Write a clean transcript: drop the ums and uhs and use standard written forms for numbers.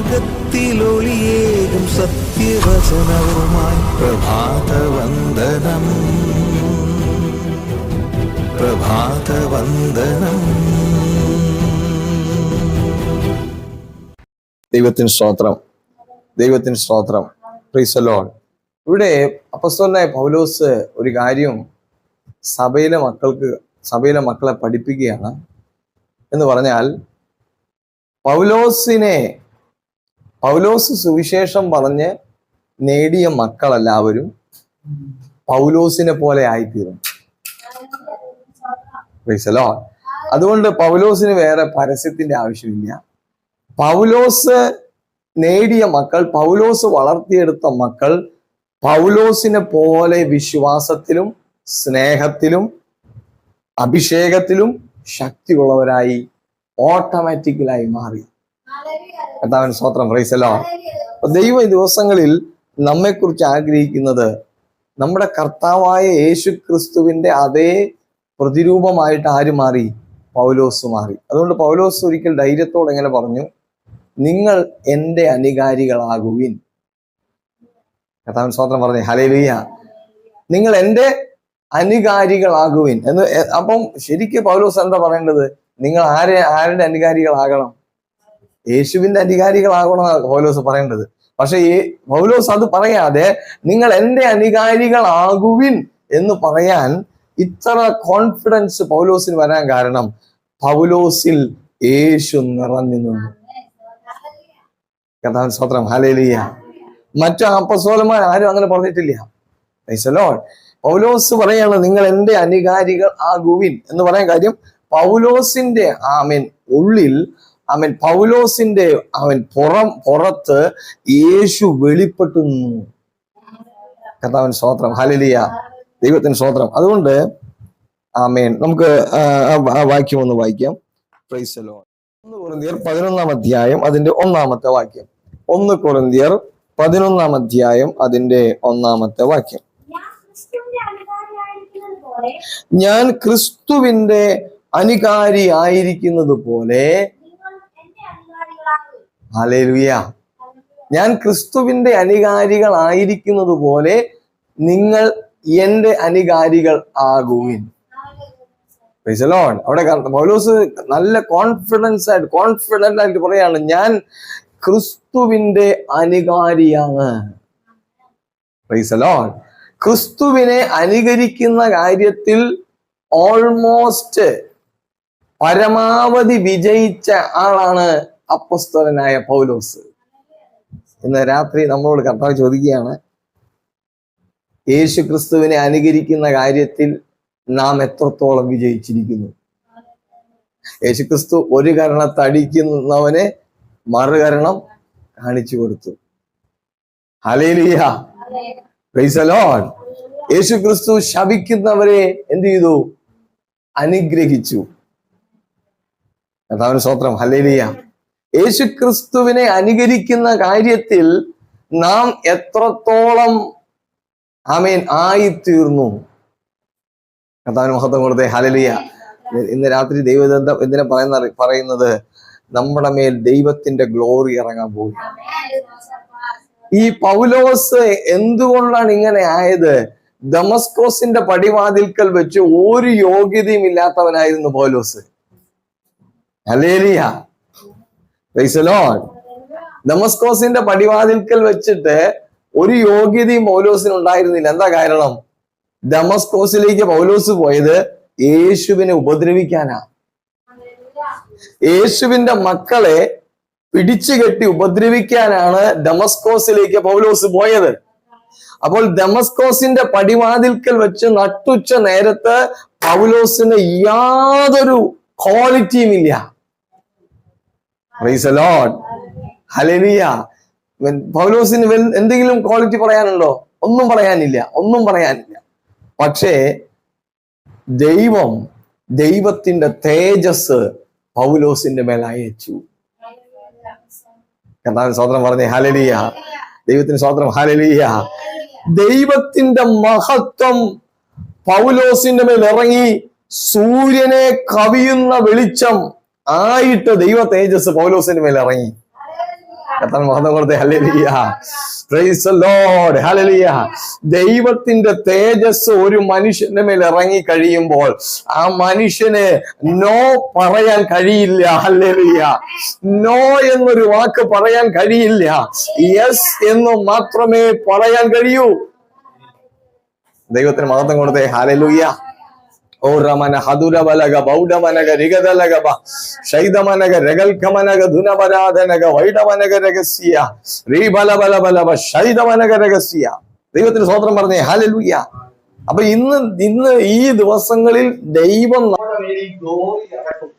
മാർഗത്തിലൊളിയേകും സത്യവചനവുമായി പ്രഭാതവന്ദനം, പ്രഭാതവന്ദനം. ദൈവത്തിന് സ്തോത്രം, ദൈവത്തിന് സ്തോത്രം. Price the Lord. ഇവിടെ അപ്പോസ്തലനായ പൗലോസ് ഒരു കാര്യം സഭയിലെ മക്കളെ പഠിപ്പിക്കുകയാണ്. എന്ന് പറഞ്ഞാൽ പൗലോസ് സുവിശേഷം പറഞ്ഞ് നേടിയ മക്കളെല്ലാവരും പൗലോസിനെ പോലെ ആയിത്തീരും. Price the Lord. അതുകൊണ്ട് പൗലോസിന് വേറെ പരസ്യത്തിന്റെ ആവശ്യമില്ല. പൗലോസ് നേടിയ മക്കൾ, പൗലോസ് വളർത്തിയെടുത്ത മക്കൾ പൗലോസിനെ പോലെ വിശ്വാസത്തിലും സ്നേഹത്തിലും അഭിഷേകത്തിലും ശക്തിയുള്ളവരായി ഓട്ടോമാറ്റിക്കലായി മാറി. കർത്താവിന്റെ സ്തോത്രം. Price the Lord. ദൈവ ദിവസങ്ങളിൽ നമ്മെക്കുറിച്ച് ആഗ്രഹിക്കുന്നത് നമ്മുടെ കർത്താവായ യേശു ക്രിസ്തുവിന്റെ അതേ പ്രതിരൂപമായിട്ട് ആര് മാറി? പൗലോസ് മാറി. അതുകൊണ്ട് പൗലോസ് ഒരിക്കൽ ധൈര്യത്തോടെ എങ്ങനെ പറഞ്ഞു? നിങ്ങൾ എൻ്റെ അനുകാരികളാകുവിൻ. കർത്താവിന്റെ സ്തോത്രം പറഞ്ഞേ. ഹല്ലേലൂയ. നിങ്ങൾ എൻ്റെ അനുകാരികളാകുവിൻ എന്ന്. അപ്പം ശരിക്കും പൗലോസ് എന്താ പറയേണ്ടത്? നിങ്ങൾ ആരുടെ അനുകാരികളാകണം? യേശുവിന്റെ അനുകാരികളാകണം പൗലോസ് പറയേണ്ടത്. പക്ഷെ പൗലോസ് അത് പറയാതെ നിങ്ങൾ എൻ്റെ അനുകാരികളാകുവിൻ എന്ന് പറയാൻ ഇത്ര കോൺഫിഡൻസ് പൗലോസിന് വരാൻ കാരണം പൗലോസിൽ യേശു നിറഞ്ഞു നിന്നു. കർത്താവിന്റെ സ്തോത്രം. ഹല്ലേലൂയ. മറ്റു അപ്പോസ്തലന്മാർ ആരും അങ്ങനെ പറഞ്ഞിട്ടില്ല. Price the Lord. പൗലോസ് പറയാണ് നിങ്ങൾ എൻ്റെ അനുകാരികൾ ആകുവിൻ എന്ന് പറയാൻ കാര്യം പൗലോസിന്റെ ഉള്ളിൽ പൗലോസിന്റെ പുറത്ത് യേശു വെളിപ്പെട്ടു നിന്നു. കർത്താവിന്റെ സ്തോത്രം. ഹല്ലേലൂയ. ദൈവത്തിന് സ്തോത്രം. അതുകൊണ്ട് നമുക്ക് ആ വാക്യം ഒന്ന് വായിക്കാം. Price the Lord. 1 കൊരിന്ത്യർ 11-ാം അധ്യായം അതിന്റെ 1-ാമത്തെ വാക്യം. 1 കൊരിന്ത്യർ 11-ാം അധ്യായം അതിന്റെ 1-ാമത്തെ വാക്യം. ഞാൻ ക്രിസ്തുവിന്റെ അനുകാരി ആയിരിക്കുന്നത് പോലെ. ഹല്ലേലൂയ. ഞാൻ ക്രിസ്തുവിന്റെ അനുകാരികൾ ആയിരിക്കുന്നത് പോലെ നിങ്ങൾ എൻ്റെ അനുകാരികൾ ആകുവിൻ. Praise the lord. അവിടെ പൗലോസ് നല്ല കോൺഫിഡന്റ് ആയിട്ട് പറയാണ്, ഞാൻ ക്രിസ്തുവിന്റെ അനുകാരിയാണ്. Price the Lord. ക്രിസ്തുവിനെ അനുകരിക്കുന്ന കാര്യത്തിൽ ഓൾമോസ്റ്റ് പരമാവധി വിജയിച്ച ആളാണ് അപ്പോസ്തലനായ പൗലോസ്. ഇന്ന് രാത്രി നമ്മളോട് കർത്താവ് ചോദിക്കുകയാണ്, യേശു ക്രിസ്തുവിനെ അനുകരിക്കുന്ന കാര്യത്തിൽ നാം എത്രത്തോളം വിജയിച്ചിരിക്കുന്നു? യേശുക്രിസ്തു ഒരു കരണത്തടിക്കുന്നവനെ മറുകരണം കാണിച്ചു കൊടുത്തു. ഹല്ലേലൂയ. Praise the Lord. യേശുക്രിസ്തു ശപിക്കുന്നവരെ എന്ത് ചെയ്തു? അനുഗ്രഹിച്ചു. കർത്താവിന്റെ സ്തോത്രം. ഹല്ലേലൂയ. യേശുക്രിസ്തുവിനെ അനുകരിക്കുന്ന കാര്യത്തിൽ നാം എത്രത്തോളം ആയിത്തീർന്നു? കർത്താവിന് മഹത്വം കൊടുത്തേ. ഹല്ലേലൂയ. ഇന്ന് രാത്രി ദൈവദത്തം എന്തിനാ പറയുന്നത്? നമ്മുടെ മേൽ ദൈവത്തിന്റെ ഗ്ലോറി ഇറങ്ങാൻ പോകും. ഈ പൗലോസ് എന്തുകൊണ്ടാണ് ഇങ്ങനെ ആയത്? ദമസ്കോസിന്റെ പടിവാതിൽക്കൽ വെച്ച് ഒരു യോഗ്യതയും ഇല്ലാത്തവനായിരുന്നു Paulose. Hallelujah. Praise the lord. ദമസ്കോസിന്റെ പടിവാതിൽക്കൽ വെച്ചിട്ട് ഒരു യോഗ്യതയും പൗലോസിന് ഉണ്ടായിരുന്നില്ല. എന്താ കാരണം? ദമസ്കോസിലേക്ക് പൗലോസ് പോയത് യേശുവിനെ ഉപദ്രവിക്കാനാ. യേശുവിന്റെ മക്കളെ പിടിച്ചു കെട്ടി ഉപദ്രവിക്കാനാണ് ദമസ്കോസിലേക്ക് പൗലോസ് പോയത്. അപ്പോൾ ദമസ്കോസിന്റെ പടിവാതിൽക്കൽ വെച്ച് നട്ടുച്ച നേരത്ത് പൗലോസിന് യാതൊരു ക്വാളിറ്റിയും ഇല്ല. Price the Lord. ഹല്ലേലൂയ. പൗലോസിന് എന്തെങ്കിലും ക്വാളിറ്റി പറയാനുണ്ടോ? ഒന്നും പറയാനില്ല. പക്ഷേ ദൈവത്തിന്റെ തേജസ് പൗലോസിന്റെ മേൽ അയച്ചു. കർത്താവിന് സ്തോത്രം പറഞ്ഞേ. ഹല്ലേലൂയ. ദൈവത്തിന് സ്തോത്രം. ഹല്ലേലൂയ. ദൈവത്തിന്റെ മഹത്വം പൗലോസിന്റെ മേൽ ഇറങ്ങി സൂര്യനെ കവിയുന്ന വെളിച്ചം ആയിട്ട് ദൈവ തേജസ് പൗലോസിന്റെ മേൽ ഇറങ്ങി. കർത്താവിന് മഹത്വം കൊടുത്തേ. Hallelujah. Praise the Lord. Hallelujah. ദൈവത്തിന്റെ തേജസ് ഒരു മനുഷ്യന്റെ മേൽ ഇറങ്ങി കഴിയുമ്പോൾ ആ മനുഷ്യന് നോ പറയാൻ കഴിയില്ല. ഹല്ലേലൂയ. നോ എന്നൊരു വാക്ക് പറയാൻ കഴിയില്ല. യെസ് എന്ന് മാത്രമേ പറയാൻ കഴിയൂ. ദൈവത്തിന് മഹത്വം കൊടുത്തേ. ഹല്ലേലൂയ. ഓ റമന ഹദുരബലക ബൗഡമനക രിഗദലഗബ ശൈദമനക രഗൽകമനക ധുനപരാധനക വൈഡമനക രഹസ്യ റീബലബലബലബ ശൈദമനക രഹസ്യ. ദൈവത്തിന് സ്തോത്രം പറഞ്ഞേ. ഹല്ലേലൂയ. അപ്പൊ ഇന്ന് ഈ ദിവസങ്ങളിൽ ദൈവം നമ്മുടെ മേലിൽ ഗ്ലോറി ഇറക്കും.